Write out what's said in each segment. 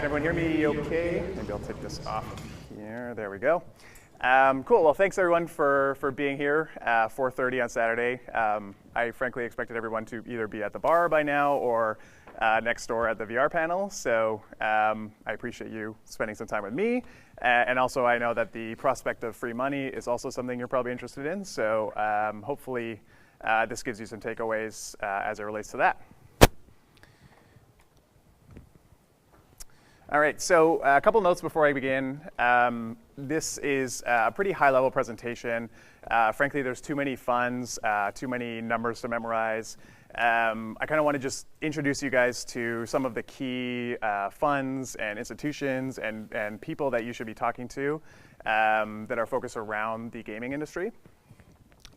everyone hear me okay? Maybe I'll take this off here. There we go. Cool. Well, thanks everyone for being here. 4:30 on Saturday. I frankly expected everyone to either be at the bar by now or next door at the VR panel. So I appreciate you spending some time with me. And also, I know that the prospect of free money is also something you're probably interested in. So hopefully, this gives you some takeaways as it relates to that. All right, so a couple notes before I begin. This is a pretty high-level presentation. Frankly, there's too many funds, too many numbers to memorize. I kind of want to just introduce you guys to some of the key funds and institutions and people that you should be talking to that are focused around the gaming industry.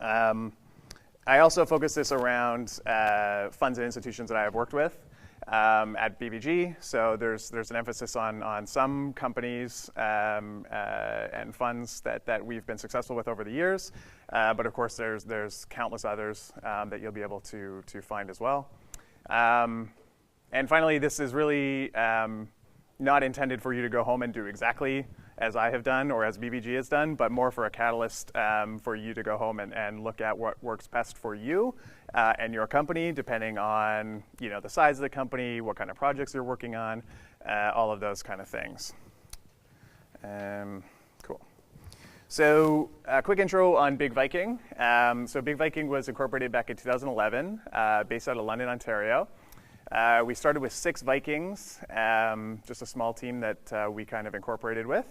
I also focus this around funds and institutions that I have worked with. At BBG, so there's an emphasis on some companies and funds that we've been successful with over the years, but of course there's countless others that you'll be able to find as well. And finally, this is really not intended for you to go home and do exactly as I have done or as BBG has done, but more for a catalyst for you to go home and look at what works best for you and your company, depending on the size of the company, what kind of projects you're working on, all of those kind of things. Cool. So a quick intro on Big Viking. So Big Viking was incorporated back in 2011, based out of London, Ontario. We started with 6 Vikings, just a small team that we kind of incorporated with.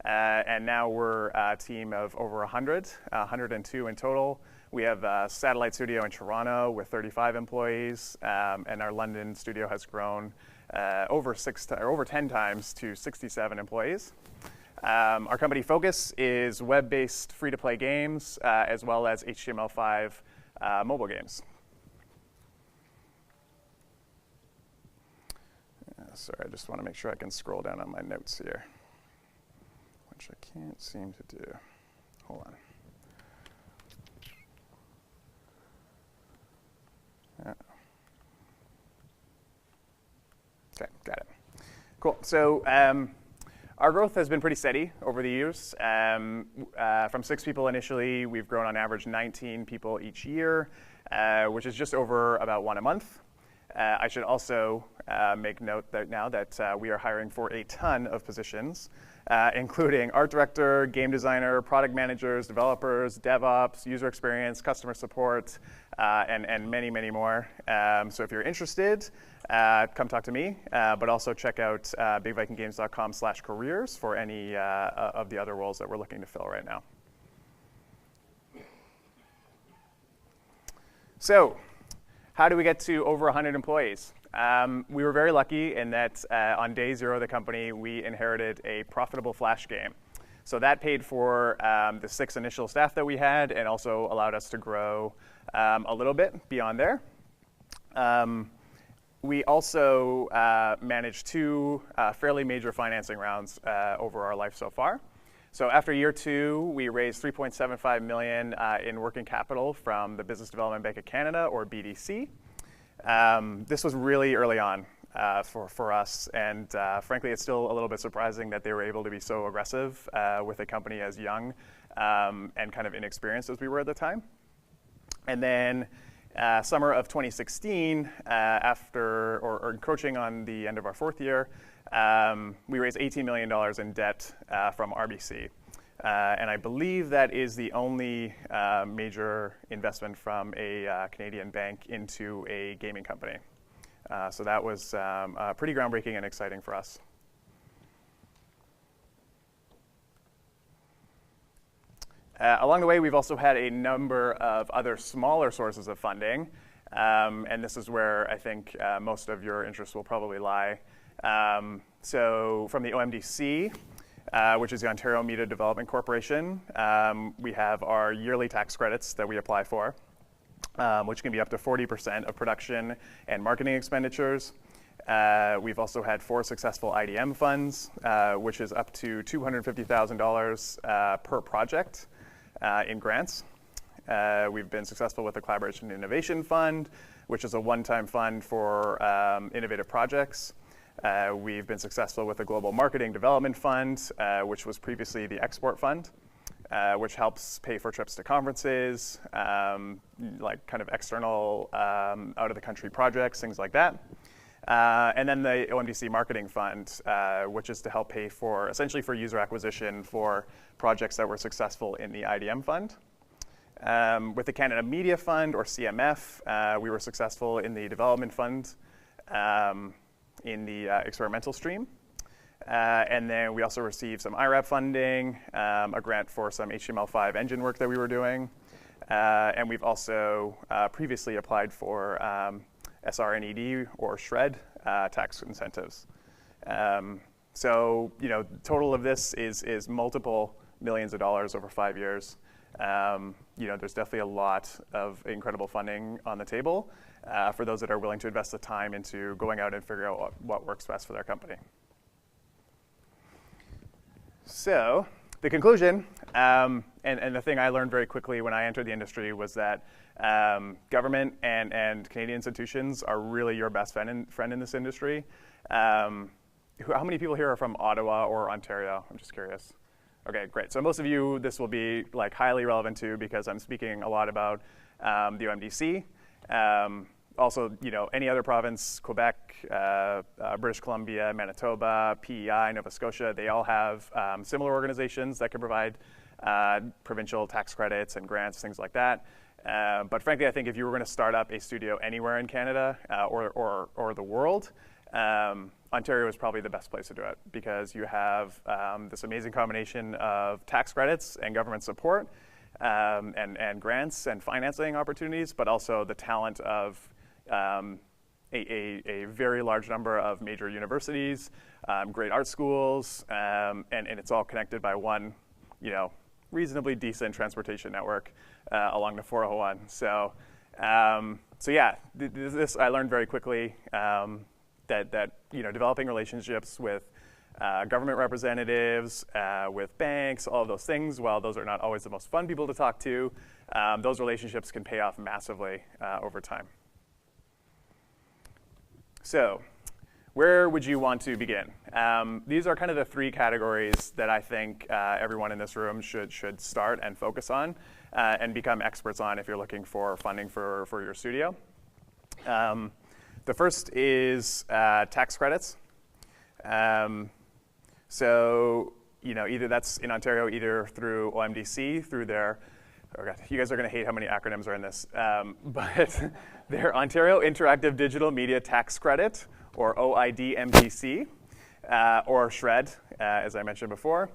And now we're a team of over 100, 102 in total. We have a satellite studio in Toronto with 35 employees, and our London studio has grown over 10 times to 67 employees. Our company focus is web-based free-to-play games, as well as HTML5 mobile games. Sorry, I just want to make sure I can scroll down on my notes here, which I can't seem to do. Hold on. Okay, got it. Cool. So our growth has been pretty steady over the years. From 6 people initially, we've grown on average 19 people each year, which is just over about 1 a month. I should also make note that now that we are hiring for a ton of positions, including art director, game designer, product managers, developers, DevOps, user experience, customer support, and many, many more. So if you're interested, come talk to me, but also check out bigvikinggames.com/careers for any of the other roles that we're looking to fill right now. So how do we get to over 100 employees? We were very lucky in that on day 0 of the company, we inherited a profitable Flash game. So that paid for the 6 initial staff that we had and also allowed us to grow a little bit beyond there. We also managed 2 fairly major financing rounds over our life so far. So after year 2, we raised $3.75 million in working capital from the Business Development Bank of Canada, or BDC. This was really early on for us, and frankly, it's still a little bit surprising that they were able to be so aggressive with a company as young and kind of inexperienced as we were at the time. And then summer of 2016, after or encroaching on the end of our 4th year, we raised $18 million in debt from RBC. And I believe that is the only major investment from a Canadian bank into a gaming company. So that was pretty groundbreaking and exciting for us. Along the way, we've also had a number of other smaller sources of funding. And this is where I think most of your interest will probably lie. So from the OMDC, which is the Ontario Media Development Corporation, we have our yearly tax credits that we apply for, which can be up to 40% of production and marketing expenditures. We've also had 4 successful IDM funds, which is up to $250,000 per project in grants. We've been successful with the Collaboration and Innovation Fund, which is a one-time fund for innovative projects. We've been successful with the Global Marketing Development Fund, which was previously the Export Fund, which helps pay for trips to conferences, like kind of external out-of-the-country projects, things like that. And then the OMDC Marketing Fund, which is to help pay for, essentially for user acquisition for projects that were successful in the IDM Fund. With the Canada Media Fund, or CMF, we were successful in the Development Fund in the experimental stream. And then we also received some IRAP funding, a grant for some HTML5 engine work that we were doing. And we've also previously applied for SR&ED or SHRED tax incentives. So, total of this is multiple millions of dollars over 5 years. There's definitely a lot of incredible funding on the table for those that are willing to invest the time into going out and figure out what works best for their company. So the conclusion, and the thing I learned very quickly when I entered the industry was that government and Canadian institutions are really your best friend in this industry. How many people here are from Ottawa or Ontario? I'm just curious. Okay, great. So most of you, this will be like highly relevant to because I'm speaking a lot about the OMDC. Also, any other province, Quebec, British Columbia, Manitoba, PEI, Nova Scotia, they all have similar organizations that can provide provincial tax credits and grants, things like that. But frankly, I think if you were going to start up a studio anywhere in Canada or the world, Ontario is probably the best place to do it because you have this amazing combination of tax credits and government support and grants and financing opportunities, but also the talent of a very large number of major universities, great art schools, and it's all connected by one, reasonably decent transportation network along the 401. So yeah, this I learned very quickly that developing relationships with government representatives, with banks, all of those things, while those are not always the most fun people to talk to, those relationships can pay off massively over time. So where would you want to begin? These are kind of the three categories that I think everyone in this room should start and focus on and become experts on if you're looking for funding for your studio. The first is tax credits. So, either that's in Ontario, either through OMDC, through their, oh God, you guys are going to hate how many acronyms are in this, but their Ontario Interactive Digital Media Tax Credit, or OIDMTC, or SHRED, as I mentioned before.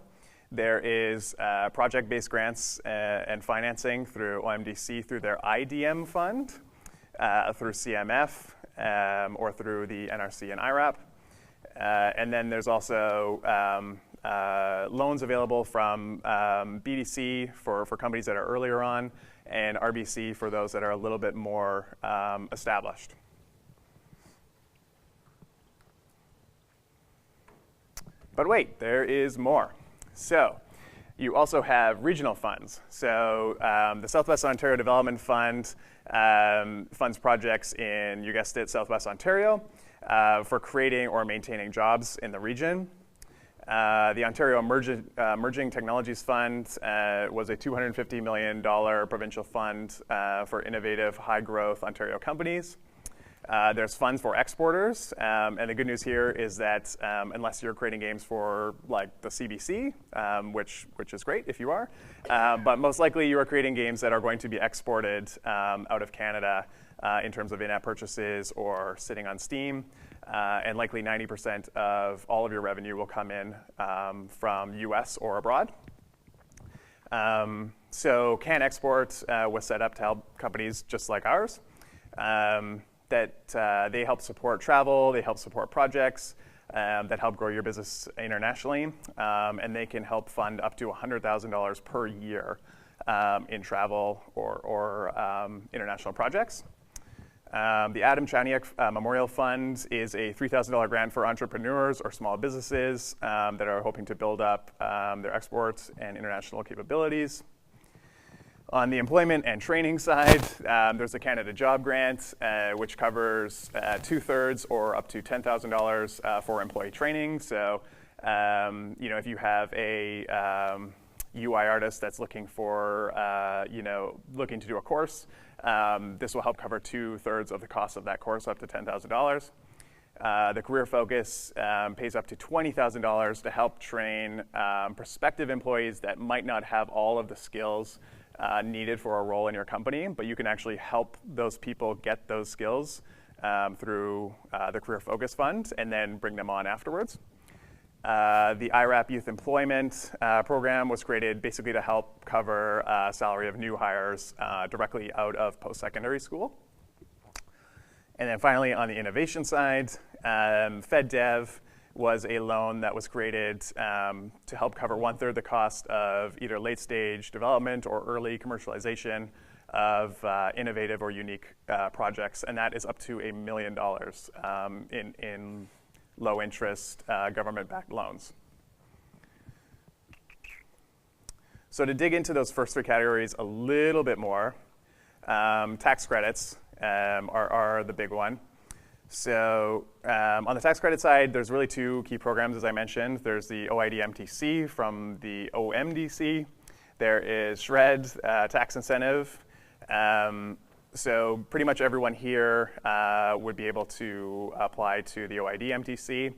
There is project-based grants and financing through OMDC through their IDM fund, through CMF, or through the NRC and IRAP. And then there's also loans available from BDC for companies that are earlier on, and RBC for those that are a little bit more established. But wait, there is more. So you also have regional funds. So the Southwest Ontario Development Fund funds projects in, you guessed it, Southwest Ontario for creating or maintaining jobs in the region. The Ontario Emerging Technologies Fund was a $250 million provincial fund for innovative, high-growth Ontario companies. There's funds for exporters, and the good news here is that unless you're creating games for like the CBC, which is great if you are, but most likely you are creating games that are going to be exported out of Canada in terms of in-app purchases or sitting on Steam, and likely 90% of all of your revenue will come in from US or abroad. So Can Export was set up to help companies just like ours. That they help support travel, they help support projects that help grow your business internationally, and they can help fund up to $100,000 per year in travel or international projects. The Adam Chaniak Memorial Fund is a $3,000 grant for entrepreneurs or small businesses that are hoping to build up their exports and international capabilities. On the employment and training side, there's the Canada Job Grant, which covers 2/3 or up to $10,000 for employee training. So, if you have a UI artist that's looking for, looking to do a course, this will help cover 2/3 of the cost of that course, up to $10,000. The Career Focus pays up to $20,000 to help train prospective employees that might not have all of the skills needed for a role in your company, but you can actually help those people get those skills through the Career Focus Fund and then bring them on afterwards. The IRAP Youth Employment Program was created basically to help cover salary of new hires directly out of post-secondary school. And then finally, on the innovation side, FedDev was a loan that was created to help cover 1/3 the cost of either late-stage development or early commercialization of innovative or unique projects, and that is up to $1 million in low-interest government-backed loans. So to dig into those first three categories a little bit more, tax credits are the big one. So on the tax credit side, there's really two key programs, as I mentioned. There's the OID MTC from the OMDC. There is SHRED tax incentive. So pretty much everyone here would be able to apply to the OID MTC,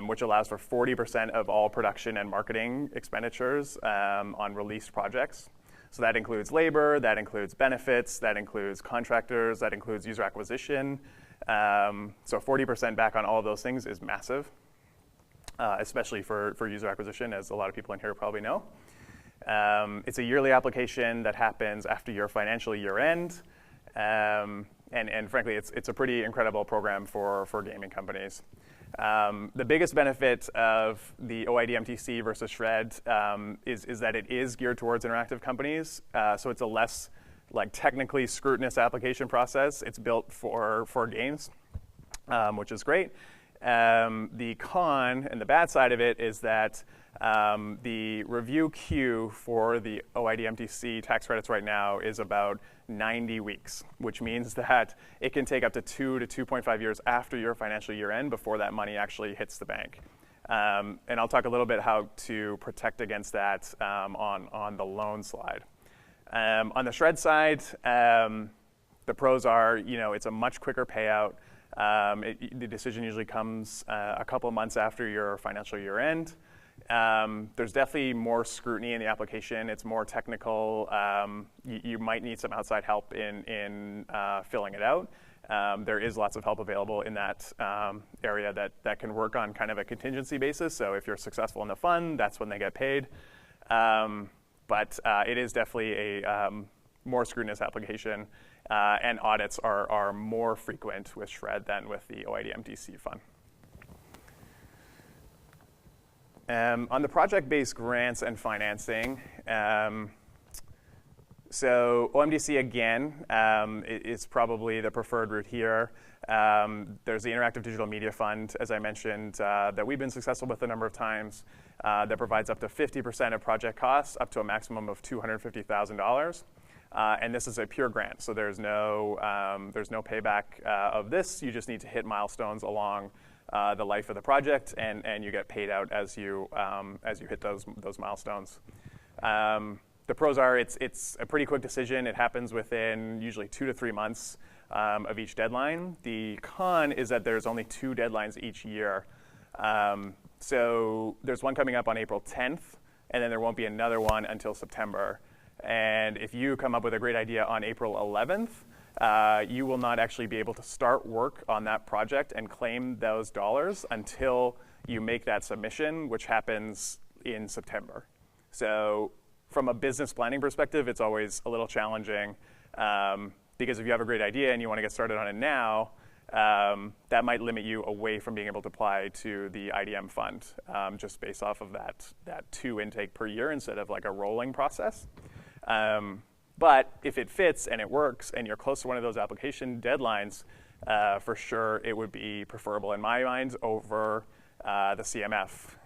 which allows for 40% of all production and marketing expenditures on released projects. So that includes labor, that includes benefits, that includes contractors, that includes user acquisition. So 40% back on all of those things is massive, especially for user acquisition, as a lot of people in here probably know. It's a yearly application that happens after your financial year end. And frankly, it's a pretty incredible program for gaming companies. The biggest benefit of the OID MTC versus SHRED is that it is geared towards interactive companies. So it's a less technically scrutinous application process. It's built for games, which is great. The con and the bad side of it is that the review queue for the OID MTC tax credits right now is about 90 weeks, which means that it can take up to 2 to 2.5 years after your financial year end before that money actually hits the bank. And I'll talk a little bit how to protect against that on the loan slide. On the SHRED side, the pros are, it's a much quicker payout. The decision usually comes a couple of months after your financial year end. There's definitely more scrutiny in the application. It's more technical. You might need some outside help in filling it out. There is lots of help available in that area that can work on kind of a contingency basis. So if you're successful in the fund, that's when they get paid. But it is definitely a more scrutinous application, and audits are more frequent with SHRED than with the OID MTC fund. On the project-based grants and financing, so OMDC, again, is probably the preferred route here. There's the Interactive Digital Media Fund, as I mentioned, that we've been successful with a number of times, that provides up to 50% of project costs, up to a maximum of $250,000. And this is a pure grant, so there's no payback of this. You just need to hit milestones along the life of the project, and you get paid out as you hit those milestones. The pros are it's a pretty quick decision. It happens within usually 2 to 3 months of each deadline. The con is that there's only 2 deadlines each year. So there's one coming up on April 10th, and then there won't be another one until September. And if you come up with a great idea on April 11th, you will not actually be able to start work on that project and claim those dollars until you make that submission, which happens in September. So from a business planning perspective, it's always a little challenging because if you have a great idea and you want to get started on it now, that might limit you away from being able to apply to the IDM fund, just based off of that 2 intake per year instead of like a rolling process. But if it fits and it works and you're close to one of those application deadlines, for sure it would be preferable in my mind over the CMF,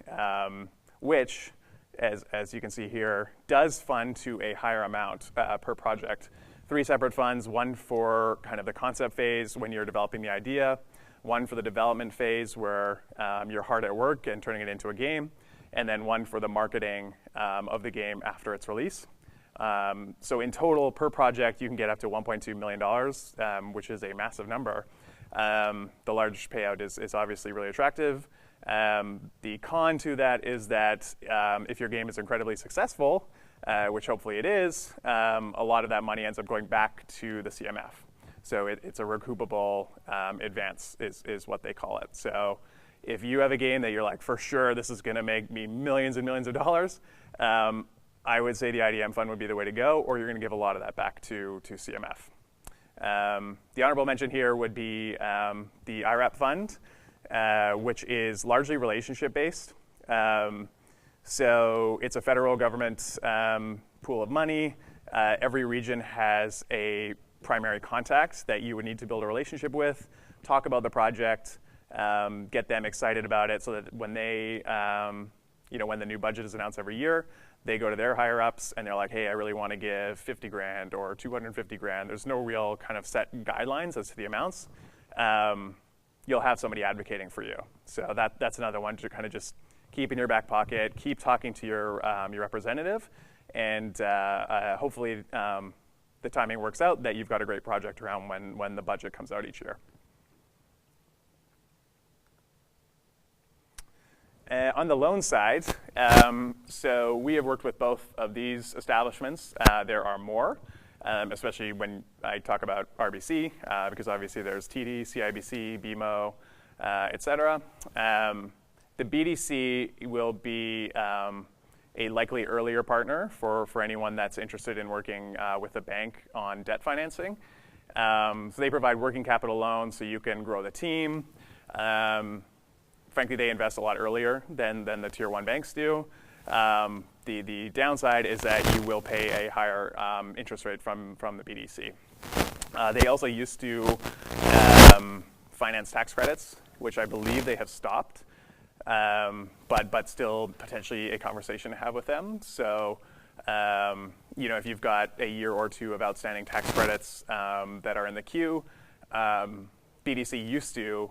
which as you can see here, does fund to a higher amount per project. 3 separate funds, one for kind of the concept phase when you're developing the idea, one for the development phase where you're hard at work and turning it into a game, and then one for the marketing of the game after its release. So in total, per project, you can get up to $1.2 million, which is a massive number. The large payout is obviously really attractive. The con to that is that if your game is incredibly successful, which hopefully it is, a lot of that money ends up going back to the CMF. So it's a recoupable advance is what they call it. So if you have a game that you're like, for sure, this is going to make me millions and millions of dollars, I would say the IDM fund would be the way to go, or you're going to give a lot of that back to CMF. The honorable mention here would be the IRAP fund, which is largely relationship-based. So it's a federal government pool of money. Every region has a primary contact that you would need to build a relationship with, talk about the project, get them excited about it so that when they, when the new budget is announced every year, they go to their higher ups and they're like, hey, I really want to give 50 grand or 250 grand. There's no real kind of set guidelines as to the amounts. You'll have somebody advocating for you. So that's another one to kind of just keep in your back pocket, keep talking to your representative, and hopefully the timing works out that you've got a great project around when the budget comes out each year. On the loan side, so we have worked with both of these establishments. There are more, especially when I talk about RBC, because obviously there's TD, CIBC, BMO, et cetera. The BDC will be a likely earlier partner for anyone that's interested in working with a bank on debt financing. So they provide working capital loans so you can grow the team. Frankly, they invest a lot earlier than the tier 1 banks do. The downside is that you will pay a higher interest rate from the BDC. They also used to finance tax credits, which I believe they have stopped, but still potentially a conversation to have with them. So if you've got a year or two of outstanding tax credits that are in the queue, BDC used to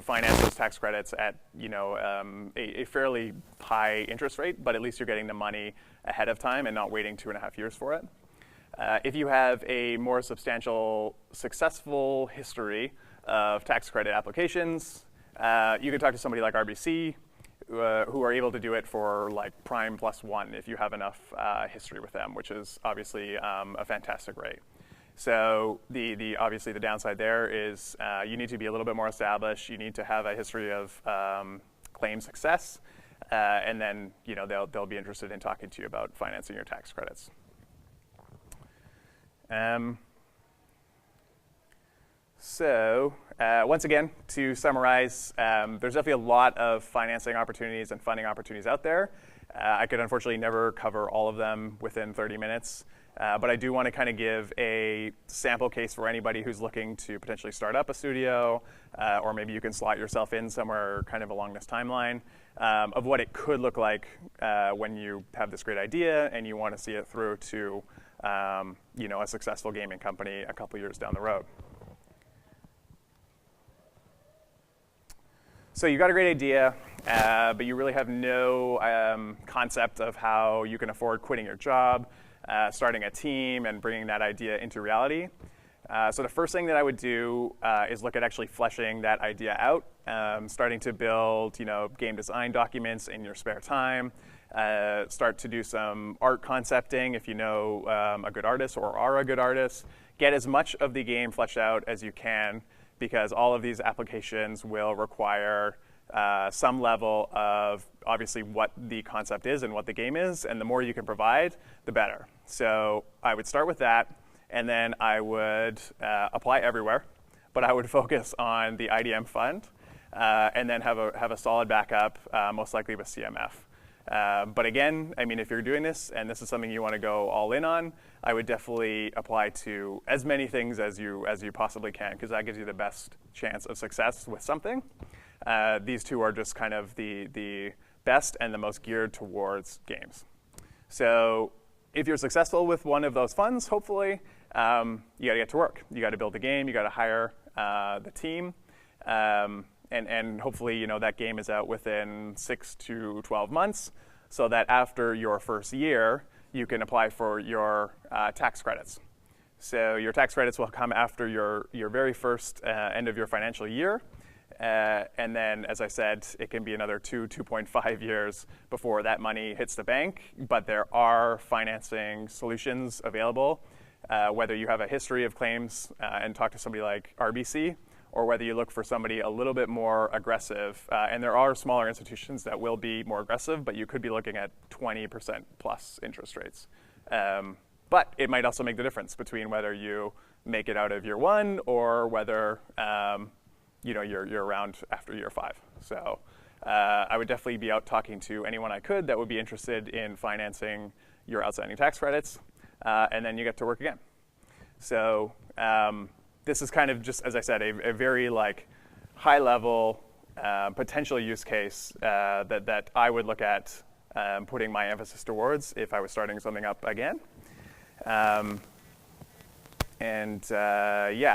finance those tax credits at a fairly high interest rate, but at least you're getting the money ahead of time and not waiting 2.5 years for it. If you have a more substantial, successful history of tax credit applications, you can talk to somebody like RBC, who are able to do it for like prime +1 if you have enough history with them, which is obviously a fantastic rate. So obviously the downside there is you need to be a little bit more established. You need to have a history of claim success, and then they'll be interested in talking to you about financing your tax credits. So once again, to summarize, there's definitely a lot of financing opportunities and funding opportunities out there. I could unfortunately never cover all of them within 30 minutes. But I do want to kind of give a sample case for anybody who's looking to potentially start up a studio, or maybe you can slot yourself in somewhere kind of along this timeline of what it could look like when you have this great idea and you want to see it through to a successful gaming company a couple years down the road. So you got a great idea, but you really have no concept of how you can afford quitting your job, starting a team, and bringing that idea into reality. So the first thing that I would do is look at actually fleshing that idea out, starting to build game design documents in your spare time, start to do some art concepting if you know a good artist or are a good artist. Get as much of the game fleshed out as you can, because all of these applications will require some level of obviously what the concept is and what the game is, and the more you can provide, the better. So I would start with that, and then I would apply everywhere, but I would focus on the IDM fund, and then have a solid backup, most likely with CMF. But again, I mean, if you're doing this and this is something you want to go all in on, I would definitely apply to as many things as you possibly can, because that gives you the best chance of success with something. These two are just kind of the best and the most geared towards games. So if you're successful with one of those funds, hopefully, you got to get to work. You got to build the game. You got to hire the team. And hopefully, that game is out within 6 to 12 months so that after your first year, you can apply for your tax credits. So your tax credits will come after your very first end of your financial year. And then, as I said, it can be another 2.5 years before that money hits the bank. But there are financing solutions available, whether you have a history of claims and talk to somebody like RBC, or whether you look for somebody a little bit more aggressive. And there are smaller institutions that will be more aggressive, but you could be looking at 20% plus interest rates. But it might also make the difference between whether you make it out of year 1 or whether you're around after year 5. So I would definitely be out talking to anyone I could that would be interested in financing your outstanding tax credits, and then you get to work again. So this is kind of just, as I said, a very high-level potential use case that I would look at putting my emphasis towards if I was starting something up again. Yeah,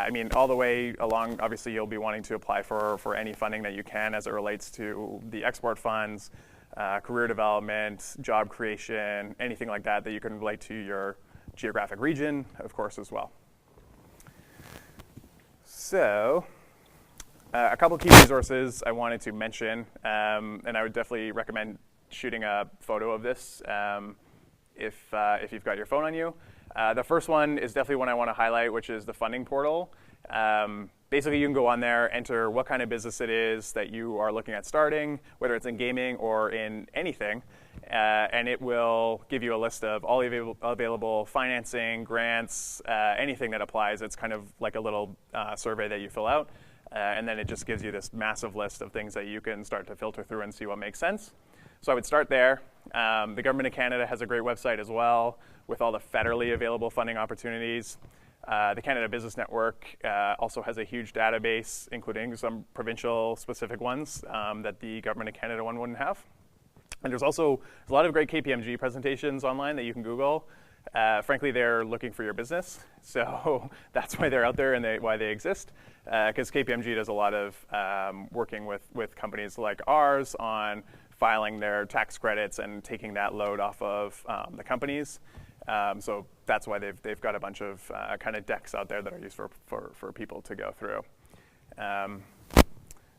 I mean, all the way along, obviously, you'll be wanting to apply for any funding that you can as it relates to the export funds, career development, job creation, anything like that you can relate to your geographic region, of course, as well. So a couple key resources I wanted to mention, and I would definitely recommend shooting a photo of this if you've got your phone on you. The first one is definitely one I want to highlight, which is the funding portal. Basically, you can go on there, enter what kind of business it is that you are looking at starting, whether it's in gaming or in anything, and it will give you a list of all available financing, grants, anything that applies. It's kind of like a little survey that you fill out, and then it just gives you this massive list of things that you can start to filter through and see what makes sense. So I would start there. The Government of Canada has a great website as well with all the federally available funding opportunities. The Canada Business Network also has a huge database, including some provincial specific ones that the Government of Canada one wouldn't have. And there's also a lot of great KPMG presentations online that you can Google. Frankly, they're looking for your business, so that's why they're out there and why they exist. Because KPMG does a lot of working with companies like ours on filing their tax credits and taking that load off of the companies. So that's why they've got a bunch of kind of decks out there that are used for people to go through.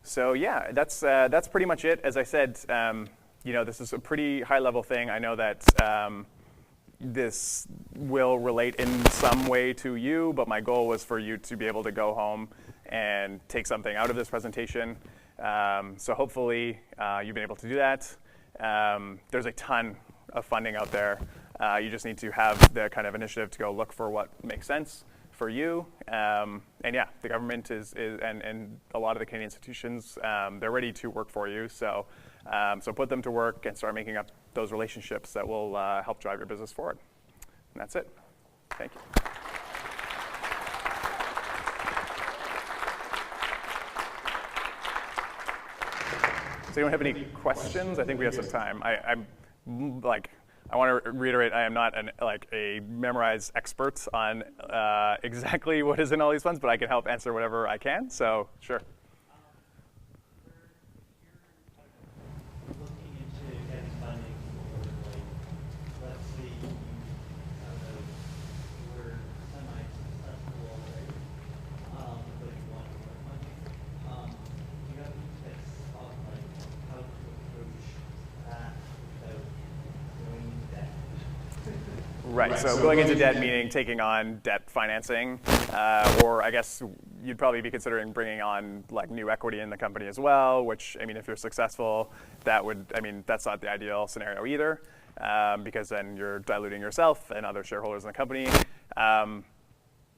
So yeah, that's pretty much it. As I said, this is a pretty high-level thing. I know that this will relate in some way to you, but my goal was for you to be able to go home and take something out of this presentation. So hopefully you've been able to do that. There's a ton of funding out there. You just need to have the kind of initiative to go look for what makes sense for you. And yeah, the government and a lot of the Canadian institutions, they're ready to work for you. So put them to work and start making up those relationships that will help drive your business forward. And that's it. Thank you. Does anyone have any questions? I think we have some time. I want to reiterate, I am not a memorized expert on exactly what is in all these funds, but I can help answer whatever I can. So sure. Right, so going into debt meaning taking on debt financing, or I guess you'd probably be considering bringing on new equity in the company as well, which, I mean, if you're successful, that's not the ideal scenario either, because then you're diluting yourself and other shareholders in the company.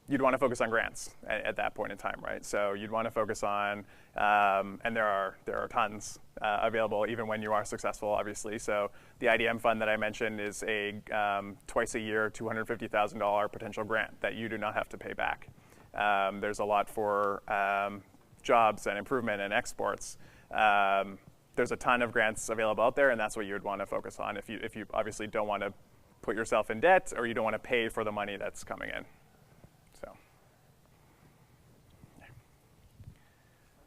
You'd want to focus on grants at that point in time, right? So you'd want to focus on, and there are tons available even when you are successful, obviously. So the IDM fund that I mentioned is a twice a year $250,000 potential grant that you do not have to pay back. There's a lot for jobs and improvement and exports. there's a ton of grants available out there, and that's what you would want to focus on if you obviously don't want to put yourself in debt or you don't want to pay for the money that's coming in. So. At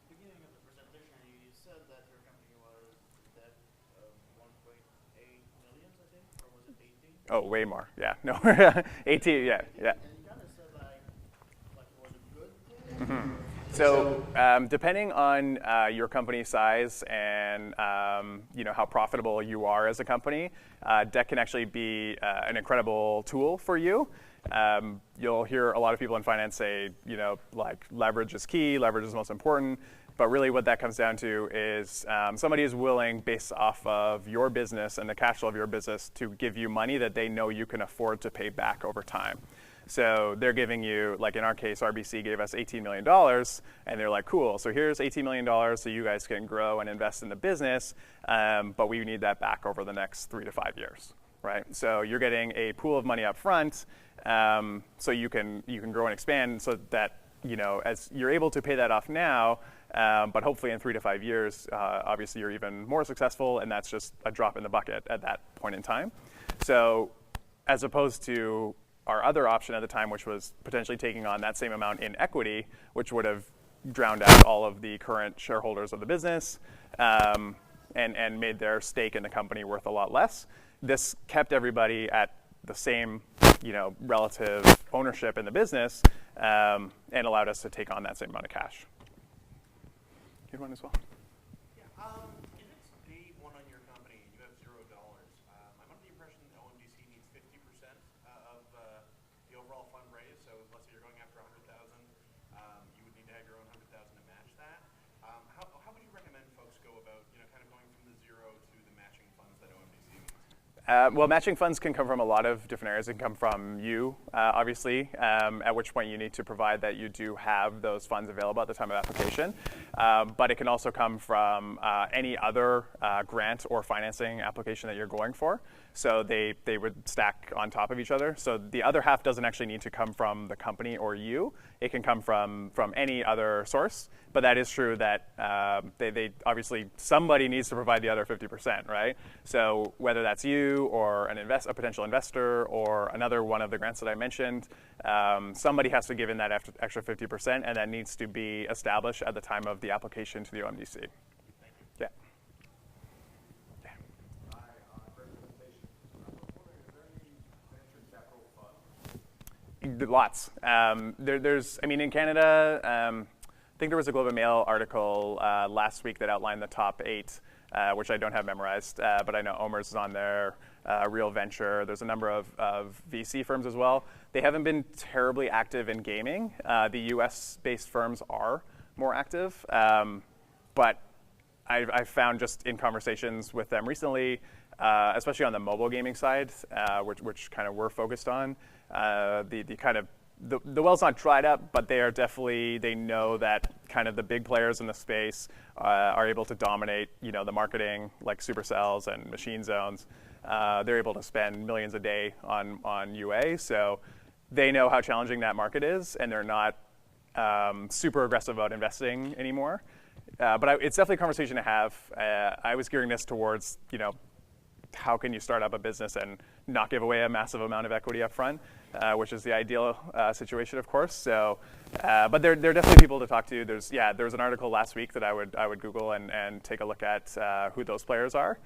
the beginning of the presentation, you said that your company was debt of 1.8 million, I think, or was it 18? Oh, way more. Yeah, no, 18. Yeah, yeah. And you kind of said like was it good? Mm-hmm. So depending on your company size and how profitable you are as a company, debt can actually be an incredible tool for you. You'll hear a lot of people in finance say, like leverage is key, leverage is most important. But really what that comes down to is somebody is willing, based off of your business and the cash flow of your business, to give you money that they know you can afford to pay back over time. So they're giving you, like in our case, RBC gave us $18 million, and they're like, cool, so here's $18 million so you guys can grow and invest in the business, but we need that back over the next 3 to 5 years, right? So you're getting a pool of money up front, so you can grow and expand so that, as you're able to pay that off now, but hopefully in 3 to 5 years, obviously you're even more successful, and that's just a drop in the bucket at that point in time. So as opposed to our other option at the time, which was potentially taking on that same amount in equity, which would have drowned out all of the current shareholders of the business and made their stake in the company worth a lot less. This kept everybody at the same relative ownership in the business and allowed us to take on that same amount of cash. You want as well? Yeah. If it's day one on your company, you have $0. I'm under the impression that OMDC needs 50% of the overall fundraise. So let's say you're going after 100,000, you would need to have your own 100,000 to match that. How would you recommend folks go about, kind of going from the zero to the matching funds that OMDC needs? Well, matching funds can come from a lot of different areas. It can come from you, obviously, at which point you need to provide that you do have those funds available at the time of application. But it can also come from any other grant or financing application that you're going for. So they would stack on top of each other. So the other half doesn't actually need to come from the company or you. It can come from any other source. But that is true that they obviously, somebody needs to provide the other 50%, right? So whether that's you or a potential investor or another one of the grants that I mentioned, somebody has to give in that extra 50%, and that needs to be established at the time of the application to the OMDC. Yeah. Lots. In Canada, I think there was a Globe and Mail article last week that outlined the top 8, which I don't have memorized, but I know Omer's is on there, Real Venture. There's a number of VC firms as well. They haven't been terribly active in gaming. The US-based firms are more active, but I've found just in conversations with them recently, especially on the mobile gaming side, which kind of we're focused on, the well's not dried up, but they know that kind of the big players in the space are able to dominate, the marketing, like Supercells and Machine Zones. They're able to spend millions a day on UA, so they know how challenging that market is, and they're not super aggressive about investing anymore. But it's definitely a conversation to have. I was gearing this towards, how can you start up a business and not give away a massive amount of equity up front, which is the ideal situation, of course. So, but there are definitely people to talk to. There was an article last week that I would Google and take a look at who those players are.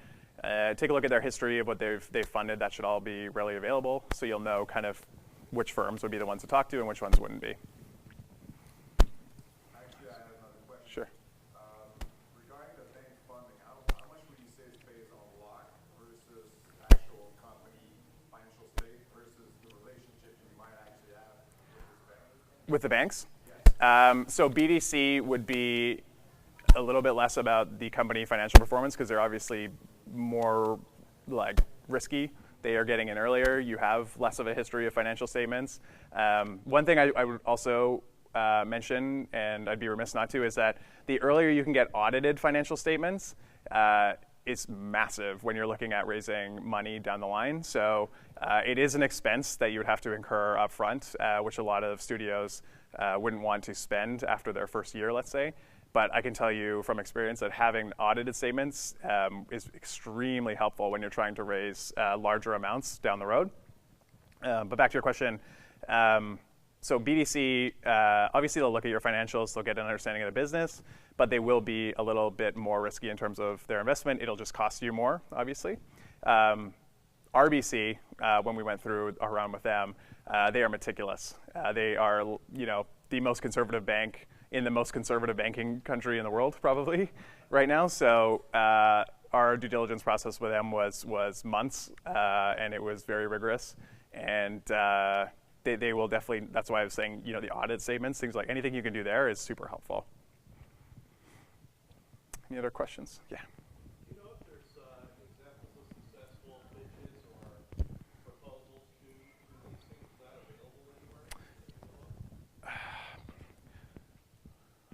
Take a look at their history of what they've funded. That should all be readily available, so you'll know kind of which firms would be the ones to talk to and which ones wouldn't be. Actually, I have another question. Sure. Regarding the bank funding, how much would you say is based on luck versus actual company financial state versus the relationship you might actually have with this bank? With the banks? Yes. So BDC would be a little bit less about the company financial performance because they're obviously more risky. They are getting in earlier. You have less of a history of financial statements. One thing I would also mention, and I'd be remiss not to, is that the earlier you can get audited financial statements, it's massive when you're looking at raising money down the line. So it is an expense that you would have to incur up front, which a lot of studios wouldn't want to spend after their first year, let's say. But I can tell you from experience that having audited statements is extremely helpful when you're trying to raise larger amounts down the road. But back to your question, so BDC, obviously they'll look at your financials, they'll get an understanding of the business, but they will be a little bit more risky in terms of their investment. It'll just cost you more, obviously. RBC, when we went through a round with them, they are meticulous. They are, the most conservative bank in the most conservative banking country in the world, probably, right now. So our due diligence process with them was months, and it was very rigorous. And they will definitely, that's why I was saying, the audit statements, things like anything you can do there is super helpful. Any other questions? Yeah. Do you know if there's examples of successful pitches or proposals to these things? Is that available anywhere?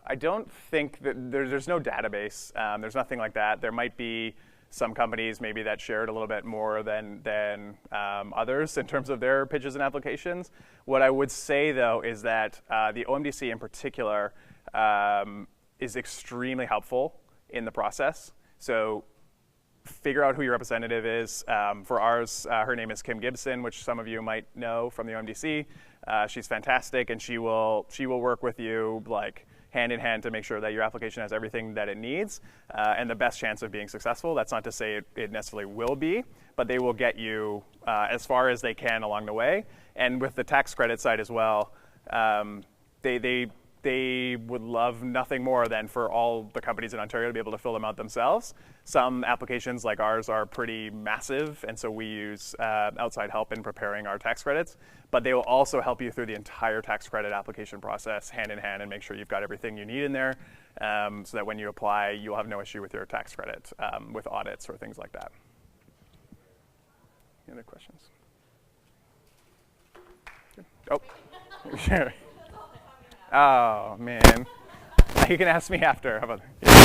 I don't think that there's no database. There's nothing like that. There might be some companies maybe that shared a little bit more than others in terms of their pitches and applications. What I would say, though, is that the OMDC in particular is extremely helpful in the process. So figure out who your representative is. For ours, her name is Kim Gibson, which some of you might know from the OMDC. She's fantastic, and she will work with you like hand in hand to make sure that your application has everything that it needs and the best chance of being successful. That's not to say it necessarily will be, but they will get you as far as they can along the way. And with the tax credit side as well, they would love nothing more than for all the companies in Ontario to be able to fill them out themselves. Some applications like ours are pretty massive, and so we use outside help in preparing our tax credits. But they will also help you through the entire tax credit application process hand in hand and make sure you've got everything you need in there so that when you apply, you'll have no issue with your tax credit with audits or things like that. Any other questions? Oh, sure. Oh, man. You can ask me after. How about that?